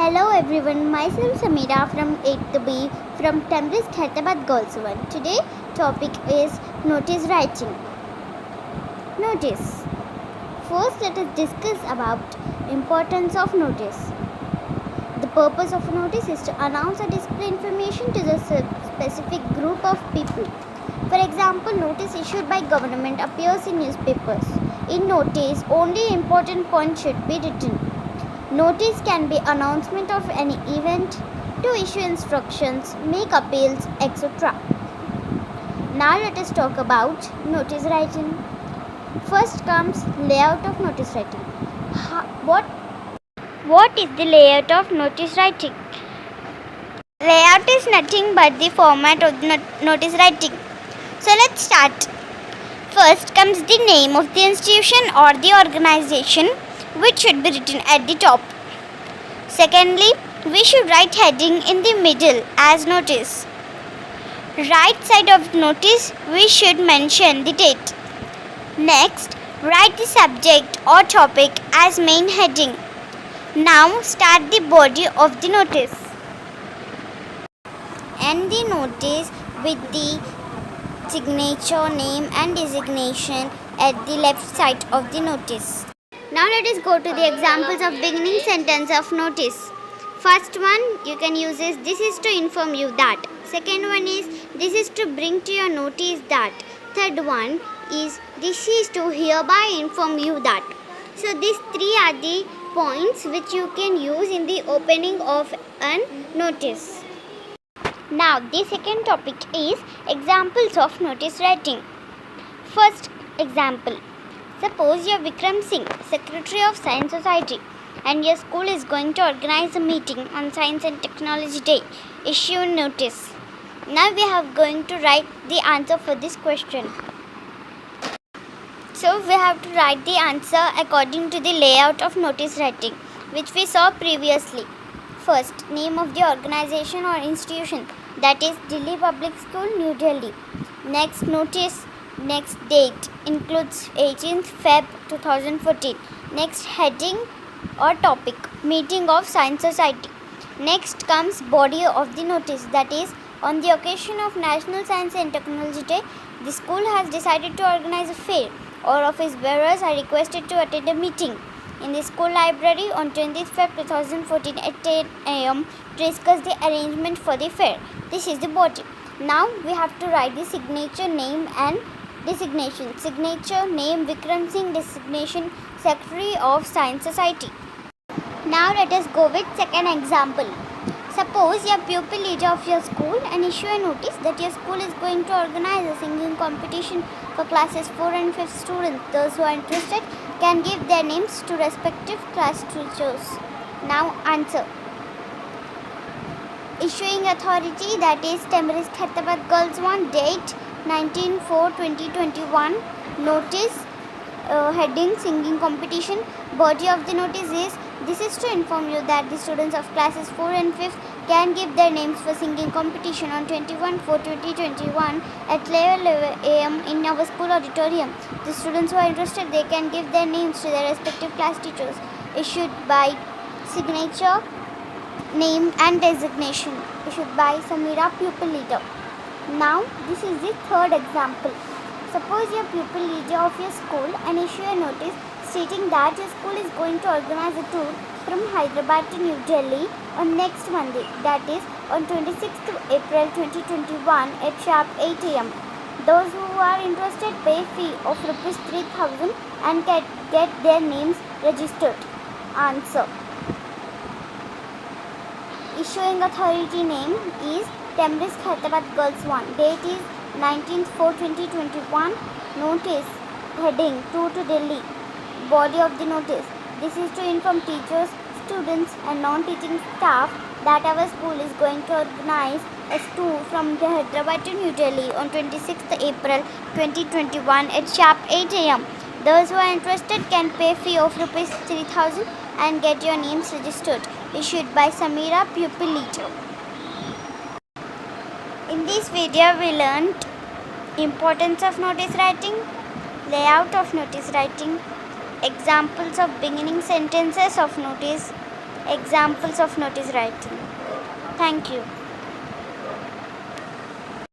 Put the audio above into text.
Hello everyone, myself Samira from 8th B from Temris Khairabad Girls 1. Today topic is notice writing. Notice. First let us discuss about importance of notice. The purpose of a notice is to announce or display information to the specific group of people. For example, notice issued by government appears in newspapers. In notice, only important points should be written. Notice can be announcement of any event, to issue instructions, make appeals, etc. Now let us talk about notice writing. First comes layout of notice writing. What is the layout of notice writing? Layout is nothing but the format of notice writing. So let's start. First comes the name of the institution or the organization, which should be written at the top. Secondly, we should write heading in the middle as notice. Right side of notice, we should mention the date. Next, write the subject or topic as main heading. Now start the body of the notice. End the notice with the signature, name and designation at the left side of the notice. Now let us go to the examples of beginning sentence of notice. First one you can use is this is to inform you that. Second one is this is to bring to your notice that. Third one is this is to hereby inform you that. So these three are the points which you can use in the opening of a notice. Now the second topic is examples of notice writing. First example. Suppose you are Vikram Singh, Secretary of Science Society, and your school is going to organize a meeting on Science and Technology Day. Issue notice. Now we are going to write the answer for this question. So we have to write the answer according to the layout of notice writing, which we saw previously. First, name of the organization or institution, that is Delhi Public School, New Delhi. Next, notice. Next date includes 18th Feb 2014. Next heading or topic, meeting of Science Society. Next comes body of the notice, that is on the occasion of National Science and Technology Day, the school has decided to organize a fair. All office bearers are requested to attend a meeting in the school library on 20th Feb 2014 at 10 am to discuss the arrangement for the fair. This is the body. Now we have to write the signature, name and designation. Signature, name Vikram Singh, designation Secretary of Science Society. Now let us go with second example. Suppose you are pupil leader of your school and issue a notice that your school is going to organize a singing competition for classes 4 and 5 students. Those who are interested can give their names to respective class teachers. Now answer. Issuing authority, that is Temris Khairabad Girls 1, date 19/4/2021. Notice, heading singing competition. Body of the notice is this is to inform you that the students of classes 4 and 5 can give their names for singing competition on 21/4/2021 at 11 am in our school auditorium. The students who are interested, they can give their names to their respective class teachers. Issued by signature, name and designation. Issued by Samira, pupil leader. Now this is the third example. Suppose you are pupil leader of your school and issue a notice stating that your school is going to organize a tour from Hyderabad to New Delhi on next Monday, that is on 26th April 2021 at sharp 8 am. Those who are interested pay fee of Rs 3,000 and can get their names registered. Answer. Issuing authority name is Temris Khairabad Girls 1. Date is 19/4/2021. Notice, heading 2 to Delhi. Body of the notice. This is to inform teachers, students and non-teaching staff that our school is going to organize a tour from Hyderabad to New Delhi on 26th April 2021 at sharp 8 am. Those who are interested can pay fee of Rs 3,000 and get your names registered. Issued by Samira, pupil leader. In this video we learned importance of notice writing, layout of notice writing, examples of beginning sentences of notice, examples of notice writing. Thank you.